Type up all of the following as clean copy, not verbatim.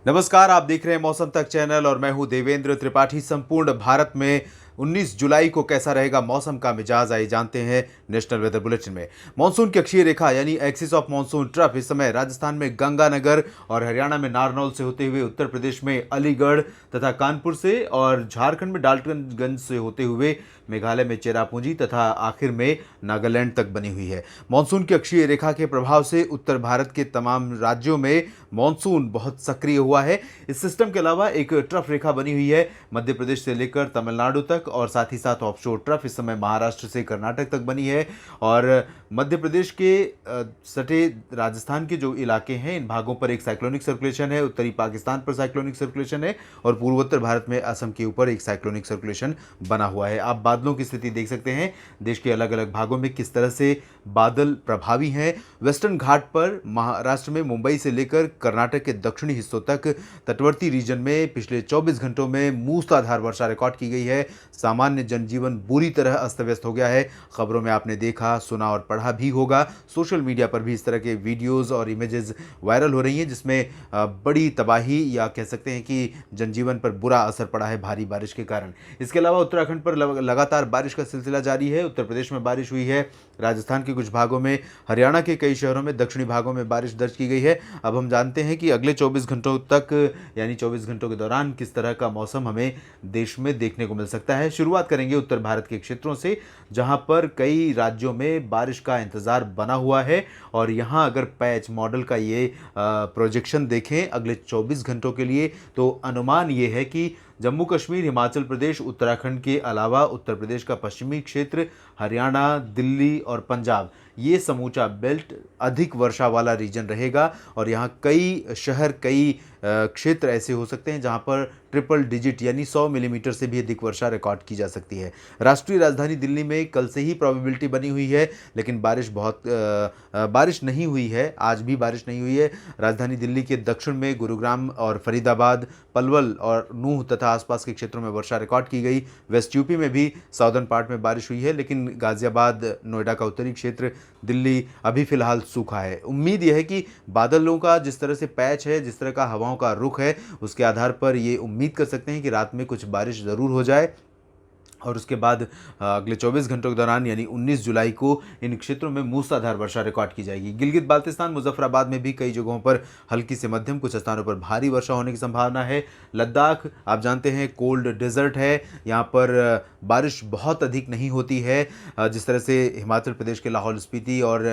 नमस्कार, आप देख रहे हैं मौसम तक चैनल और मैं हूं देवेंद्र त्रिपाठी। संपूर्ण भारत में 19 जुलाई को कैसा रहेगा मौसम का मिजाज, आइए जानते हैं नेशनल वेदर बुलेटिन में। मानसून की अक्षीय रेखा यानी एक्सिस ऑफ मानसून ट्रफ इस समय राजस्थान में गंगानगर और हरियाणा में नारनौल से होते हुए उत्तर प्रदेश में अलीगढ़ तथा कानपुर से और झारखंड में डाल्टनगंज से होते हुए मेघालय में चेरापूंजी तथा आखिर में नागालैंड तक बनी हुई है। मानसून की अक्षीय रेखा के प्रभाव से उत्तर भारत के तमाम राज्यों में मानसून बहुत सक्रिय हुआ है। इस सिस्टम के अलावा एक ट्रफ रेखा बनी हुई है मध्य प्रदेश से लेकर तमिलनाडु तक और साथ ही साथ ऑफशोर ट्रफ इस समय महाराष्ट्र से कर्नाटक तक बनी है। और मध्य प्रदेश के सटे राजस्थान के जो इलाके हैं इन भागों पर एक साइक्लोनिक सर्कुलेशन है, उत्तरी पाकिस्तान पर साइक्लोनिक सर्कुलेशन है और पूर्वोत्तर भारत में असम के ऊपर एक साइक्लोनिक सर्कुलेशन बना हुआ है। आप बादलों की स्थिति देख सकते हैं देश के अलग अलग भागों में किस तरह से बादल प्रभावी हैं। वेस्टर्न घाट पर महाराष्ट्र में मुंबई से लेकर कर्नाटक के दक्षिणी हिस्सों तक तटवर्ती रीजन में पिछले 24 घंटों में मूसलाधार वर्षा रिकॉर्ड की गई है। सामान्य जनजीवन बुरी तरह अस्त व्यस्त हो गया है। खबरों में आपने देखा, सुना और पढ़ा भी होगा। सोशल मीडिया पर भी इस तरह के वीडियोस और इमेजेस वायरल हो रही हैं जिसमें बड़ी तबाही या कह सकते हैं कि जनजीवन पर बुरा असर पड़ा है भारी बारिश के कारण। इसके अलावा उत्तराखंड पर लगातार बारिश का सिलसिला जारी है। उत्तर प्रदेश में बारिश हुई है, राजस्थान के कुछ भागों में, हरियाणा के कई शहरों में, दक्षिणी भागों में बारिश दर्ज की गई है। अब हम जानते हैं कि अगले 24 घंटों तक यानी 24 घंटों के दौरान किस तरह का मौसम हमें देश में देखने को मिल सकता है। शुरुआत करेंगे उत्तर भारत के क्षेत्रों से जहां पर कई राज्यों में बारिश का इंतजार बना हुआ है। और यहां अगर पैच मॉडल का ये प्रोजेक्शन देखें अगले 24 घंटों के लिए तो अनुमान ये है कि जम्मू कश्मीर, हिमाचल प्रदेश, उत्तराखंड के अलावा उत्तर प्रदेश का पश्चिमी क्षेत्र, हरियाणा, दिल्ली और पंजाब ये समूचा बेल्ट अधिक वर्षा वाला रीजन रहेगा। और यहाँ कई शहर, कई क्षेत्र ऐसे हो सकते हैं जहाँ पर ट्रिपल डिजिट यानी 100 मिलीमीटर से भी अधिक वर्षा रिकॉर्ड की जा सकती है। राष्ट्रीय राजधानी दिल्ली में कल से ही प्रोबेबिलिटी बनी हुई है लेकिन बारिश नहीं हुई है, आज भी बारिश नहीं हुई है। राजधानी दिल्ली के दक्षिण में गुरुग्राम और फरीदाबाद, पलवल और नूह तथा आसपास के क्षेत्रों में वर्षा रिकॉर्ड की गई। वेस्ट यूपी में भी साउदर्न पार्ट में बारिश हुई है लेकिन गाजियाबाद, नोएडा का उत्तरी क्षेत्र, दिल्ली अभी फिलहाल सूखा है। उम्मीद यह है कि बादलों का जिस तरह से पैच है, जिस तरह का हवाओं का रुख है, उसके आधार पर ये उम्मीद कर सकते हैं कि रात में कुछ बारिश ज़रूर हो जाए और उसके बाद अगले 24 घंटों के दौरान यानी 19 जुलाई को इन क्षेत्रों में मूसलाधार वर्षा रिकॉर्ड की जाएगी। गिलगित बाल्तिस्तान, मुजफ्फराबाद में भी कई जगहों पर हल्की से मध्यम, कुछ स्थानों पर भारी वर्षा होने की संभावना है। लद्दाख आप जानते हैं कोल्ड डेजर्ट है, यहाँ पर बारिश बहुत अधिक नहीं होती है। जिस तरह से हिमाचल प्रदेश के लाहौल स्पीति और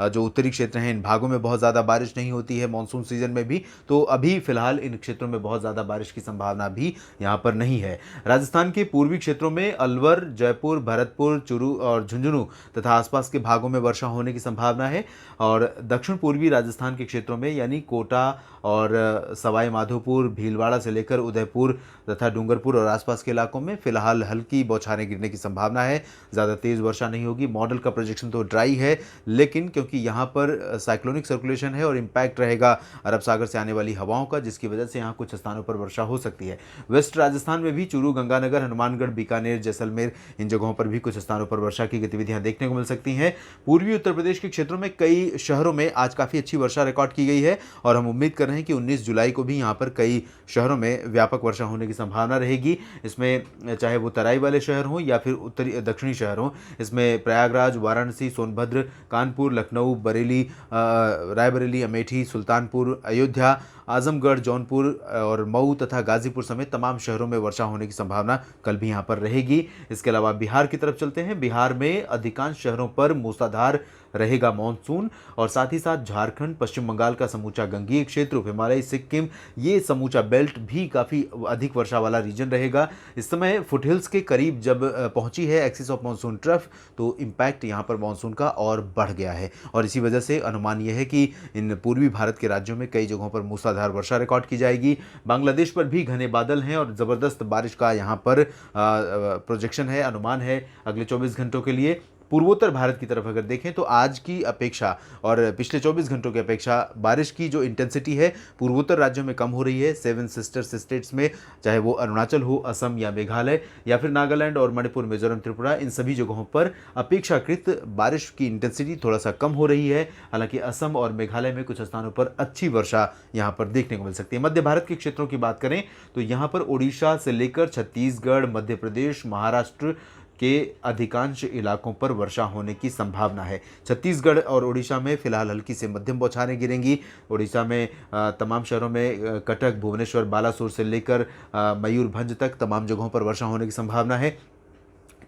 जो उत्तरी क्षेत्र हैं इन भागों में बहुत ज़्यादा बारिश नहीं होती है मानसून सीजन में भी, तो अभी फिलहाल इन क्षेत्रों में बहुत ज़्यादा बारिश की संभावना भी यहाँ पर नहीं है। राजस्थान के पूर्वी क्षेत्रों में अलवर, जयपुर, भरतपुर, चूरू और झुंझुनू तथा आसपास के भागों में वर्षा होने की संभावना है। और दक्षिण पूर्वी राजस्थान के क्षेत्रों में यानी कोटा और सवाई माधोपुर, भीलवाड़ा से लेकर उदयपुर तथा डूंगरपुर और आसपास के इलाकों में फिलहाल हल्की बौछारें गिरने की संभावना है। ज़्यादा तेज़ वर्षा नहीं होगी। मॉडल का प्रोजेक्शन तो ड्राई है लेकिन क्योंकि यहाँ पर साइक्लोनिक सर्कुलेशन है और इम्पैक्ट रहेगा अरब सागर से आने वाली हवाओं का, जिसकी वजह से यहाँ कुछ स्थानों पर वर्षा हो सकती है। वेस्ट राजस्थान में भी चूरू, गंगानगर, हनुमानगढ़, बीकानेर, जैसलमेर इन जगहों पर भी कुछ स्थानों पर वर्षा की गतिविधियां देखने को मिल सकती हैं। पूर्वी उत्तर प्रदेश के क्षेत्रों में कई शहरों में आज काफ़ी अच्छी वर्षा रिकॉर्ड की गई है और हम उम्मीद कर रहे हैं कि 19 जुलाई को भी यहाँ पर कई शहरों में व्यापक वर्षा होने की संभावना रहेगी। इसमें चाहे वो तराई वाले शहर हों या फिर उत्तरी दक्षिणी शहर हों, इसमें प्रयागराज, वाराणसी, सोनभद्र, कानपुर, लखनऊ, बरेली, रायबरेली, अमेठी, सुल्तानपुर, अयोध्या, आजमगढ़, जौनपुर और मऊ तथा गाजीपुर समेत तमाम शहरों में वर्षा होने की संभावना कल भी यहाँ पर रहेगी। इसके अलावा बिहार की तरफ चलते हैं। बिहार में अधिकांश शहरों पर मूसलाधार रहेगा मानसून और साथ ही साथ झारखंड, पश्चिम बंगाल का समूचा गंगीय क्षेत्र, हिमालय, सिक्किम ये समूचा बेल्ट भी काफ़ी अधिक वर्षा वाला रीजन रहेगा। इस समय फुटहिल्स के करीब जब पहुंची है एक्सिस ऑफ मानसून ट्रफ तो इम्पैक्ट यहाँ पर मानसून का और बढ़ गया है और इसी वजह से अनुमान यह है कि इन पूर्वी भारत के राज्यों में कई जगहों पर मूसलाधार वर्षा रिकॉर्ड की जाएगी। बांग्लादेश पर भी घने बादल हैं और ज़बरदस्त बारिश का यहाँ पर प्रोजेक्शन है, अनुमान है अगले 24 घंटों के लिए। पूर्वोत्तर भारत की तरफ अगर देखें तो आज की अपेक्षा और पिछले 24 घंटों की अपेक्षा बारिश की जो इंटेंसिटी है पूर्वोत्तर राज्यों में कम हो रही है। सेवन सिस्टर्स स्टेट्स में, चाहे वो अरुणाचल हो, असम या मेघालय या फिर नागालैंड और मणिपुर, मिजोरम, त्रिपुरा, इन सभी जगहों पर अपेक्षाकृत बारिश की इंटेंसिटी थोड़ा सा कम हो रही है। हालांकि असम और मेघालय में कुछ स्थानों पर अच्छी वर्षा यहां पर देखने को मिल सकती है। मध्य भारत के क्षेत्रों की बात करें तो यहां पर ओडिशा से लेकर छत्तीसगढ़, मध्य प्रदेश, महाराष्ट्र के अधिकांश इलाकों पर वर्षा होने की संभावना है। छत्तीसगढ़ और ओडिशा में फिलहाल हल्की से मध्यम बौछारें गिरेंगी। ओडिशा में तमाम शहरों में कटक, भुवनेश्वर, बालासोर से लेकर मयूरभंज तक तमाम जगहों पर वर्षा होने की संभावना है।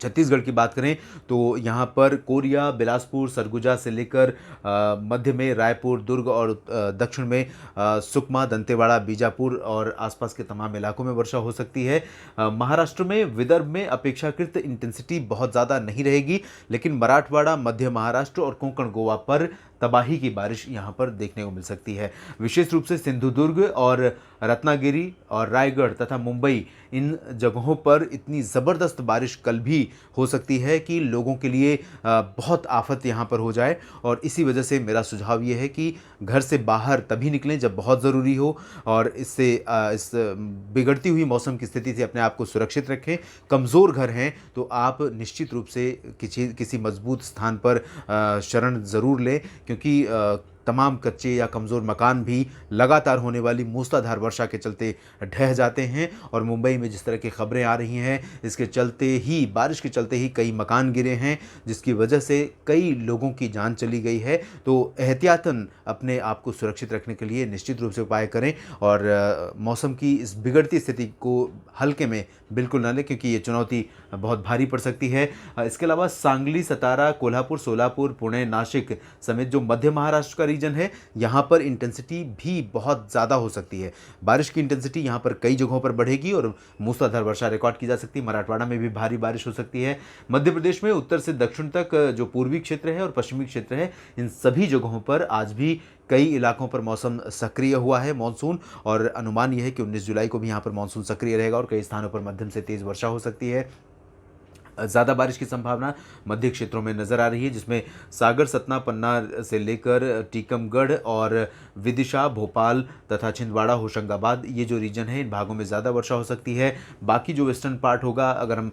छत्तीसगढ़ की बात करें तो यहाँ पर कोरिया, बिलासपुर, सरगुजा से लेकर मध्य में रायपुर, दुर्ग और दक्षिण में सुकमा, दंतेवाड़ा, बीजापुर और आसपास के तमाम इलाकों में वर्षा हो सकती है। महाराष्ट्र में, विदर्भ में अपेक्षाकृत इंटेंसिटी बहुत ज़्यादा नहीं रहेगी, लेकिन मराठवाड़ा, मध्य महाराष्ट्र और कोंकण गोवा पर तबाही की बारिश यहां पर देखने को मिल सकती है। विशेष रूप से सिंधुदुर्ग और रत्नागिरी और रायगढ़ तथा मुंबई, इन जगहों पर इतनी ज़बरदस्त बारिश कल भी हो सकती है कि लोगों के लिए बहुत आफत यहां पर हो जाए। और इसी वजह से मेरा सुझाव ये है कि घर से बाहर तभी निकलें जब बहुत ज़रूरी हो और इस बिगड़ती हुई मौसम की स्थिति से अपने आप को सुरक्षित रखें। कमज़ोर घर हैं तो आप निश्चित रूप से किसी मजबूत स्थान पर शरण ज़रूर लें, क्योंकि तमाम कच्चे या कमज़ोर मकान भी लगातार होने वाली मूसलाधार वर्षा के चलते ढह जाते हैं। और मुंबई में जिस तरह की खबरें आ रही हैं, इसके चलते ही, बारिश के चलते ही कई मकान गिरे हैं, जिसकी वजह से कई लोगों की जान चली गई है। तो एहतियातन अपने आप को सुरक्षित रखने के लिए निश्चित रूप से उपाय करें और मौसम की इस बिगड़ती स्थिति को हल्के में बिल्कुल ना लें, क्योंकि ये चुनौती बहुत भारी पड़ सकती है। इसके अलावा सांगली, सतारा, कोल्हापुर, सोलापुर, पुणे, नासिक समेत जो मध्य महाराष्ट्र का रीजन है, यहाँ पर इंटेंसिटी भी बहुत ज़्यादा हो सकती है। बारिश की इंटेंसिटी यहाँ पर कई जगहों पर बढ़ेगी और मूसलाधार वर्षा रिकॉर्ड की जा सकती है। मराठवाड़ा में भी भारी बारिश हो सकती है। मध्य प्रदेश में उत्तर से दक्षिण तक जो पूर्वी क्षेत्र है और पश्चिमी क्षेत्र है, इन सभी जगहों पर आज भी कई इलाकों पर मौसम सक्रिय हुआ है मानसून, और अनुमान यह है कि 19 जुलाई को भी यहाँ पर मानसून सक्रिय रहेगा और कई स्थानों पर मध्यम से तेज़ वर्षा हो सकती है। ज़्यादा बारिश की संभावना मध्य क्षेत्रों में नज़र आ रही है, जिसमें सागर, सतना, पन्ना से लेकर टीकमगढ़ और विदिशा, भोपाल तथा छिंदवाड़ा, होशंगाबाद, ये जो रीजन है, इन भागों में ज़्यादा वर्षा हो सकती है। बाकी जो वेस्टर्न पार्ट होगा, अगर हम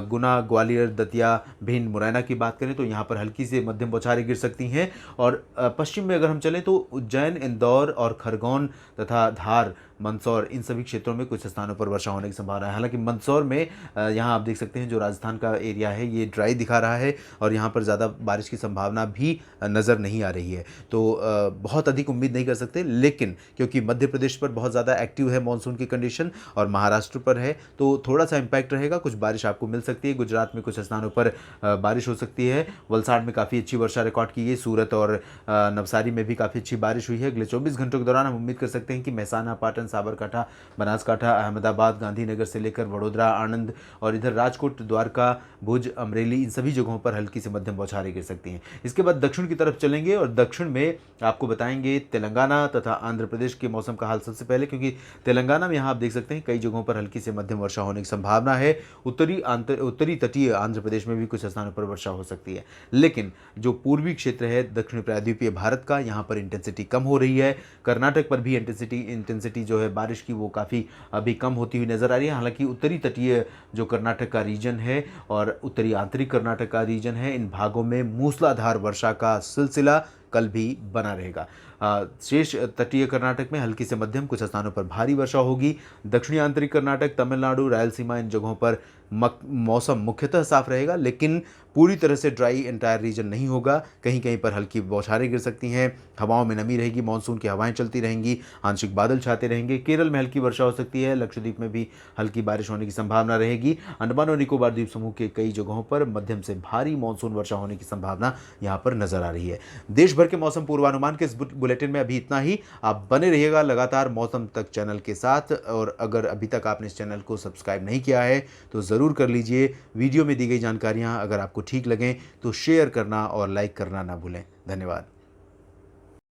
गुना, ग्वालियर, दतिया, भिंड, मुरैना की बात करें तो यहाँ पर हल्की से मध्यम बौछारें गिर सकती हैं। और पश्चिम में अगर हम चलें तो उज्जैन, इंदौर और खरगोन तथा धार, मंदसौर, इन सभी क्षेत्रों में कुछ स्थानों पर वर्षा होने की संभावना है। हालांकि मंदसौर में यहाँ आप देख सकते हैं जो राजस्थान का एरिया है, ये ड्राई दिखा रहा है और यहाँ पर ज़्यादा बारिश की संभावना भी नज़र नहीं आ रही है। तो बहुत अधिक उम्मीद नहीं कर सकते, लेकिन क्योंकि मध्य प्रदेश पर बहुत ज़्यादा एक्टिव है मानसून की कंडीशन और महाराष्ट्र पर है, तो थोड़ा सा इम्पैक्ट रहेगा, कुछ बारिश आपको मिल सकती है। गुजरात में कुछ स्थानों पर बारिश हो सकती है। वलसाड़ में काफ़ी अच्छी वर्षा रिकॉर्ड की गई। सूरत और नवसारी में भी काफ़ी अच्छी बारिश हुई है। अगले 24 घंटों के दौरान हम उम्मीद कर सकते हैं कि महसाना, पाटन, साबरकांठा, बनासकांठा, अहमदाबाद, गांधीनगर से लेकर वडोदरा, आणंद और इधर राजकोट, द्वारका, भुज, अमरेली, इन सभी जगहों पर हल्की से मध्यम बौछारें गिर सकती हैं। इसके बाद दक्षिण की तरफ चलेंगे और दक्षिण में आपको बताएंगे तेलंगाना तथा आंध्र प्रदेश के मौसम का हाल सबसे पहले, क्योंकि तेलंगाना में यहाँ आप देख सकते हैं कई जगहों पर हल्की से मध्यम वर्षा होने की संभावना है। उत्तरी तटीय आंध्र प्रदेश में भी कुछ स्थानों पर वर्षा हो सकती है। लेकिन जो पूर्वी क्षेत्र है दक्षिण प्रायद्वीपीय भारत का, यहाँ पर इंटेंसिटी कम हो रही है। कर्नाटक पर भी इंटेंसिटी जो है बारिश की वो काफ़ी अभी कम होती हुई नजर आ रही है। हालांकि उत्तरी तटीय जो कर्नाटक का रीजन है और उत्तरी आंतरिक कर्नाटक का रीजन है, इन भागों में मूसलाधार वर्षा का सिलसिला कल भी बना रहेगा। शेष तटीय कर्नाटक में हल्की से मध्यम, कुछ स्थानों पर भारी वर्षा होगी। दक्षिणी आंतरिक कर्नाटक, तमिलनाडु, रायलसीमा, इन जगहों पर मौसम मुख्यतः साफ रहेगा, लेकिन पूरी तरह से ड्राई एंटायर रीजन नहीं होगा। कहीं कहीं पर हल्की बौछारें गिर सकती हैं। हवाओं में नमी रहेगी, मानसून की हवाएं चलती रहेंगी, आंशिक बादल छाते रहेंगे। केरल में हल्की वर्षा हो सकती है। लक्षद्वीप में भी हल्की बारिश होने की संभावना रहेगी। अंडमान और निकोबार द्वीप समूह के कई जगहों पर मध्यम से भारी मानसून वर्षा होने की संभावना यहाँ पर नजर आ रही है। देश भर के मौसम पूर्वानुमान के इस बुलेटिन में अभी इतना ही। आप बने रहिएगा लगातार मौसम तक चैनल के साथ, और अगर अभी तक आपने इस चैनल को सब्सक्राइब नहीं किया है तो ज़रूर कर लीजिए। वीडियो में दी गई जानकारियाँ अगर आपको ठीक लगें तो शेयर करना और लाइक करना ना भूलें। धन्यवाद।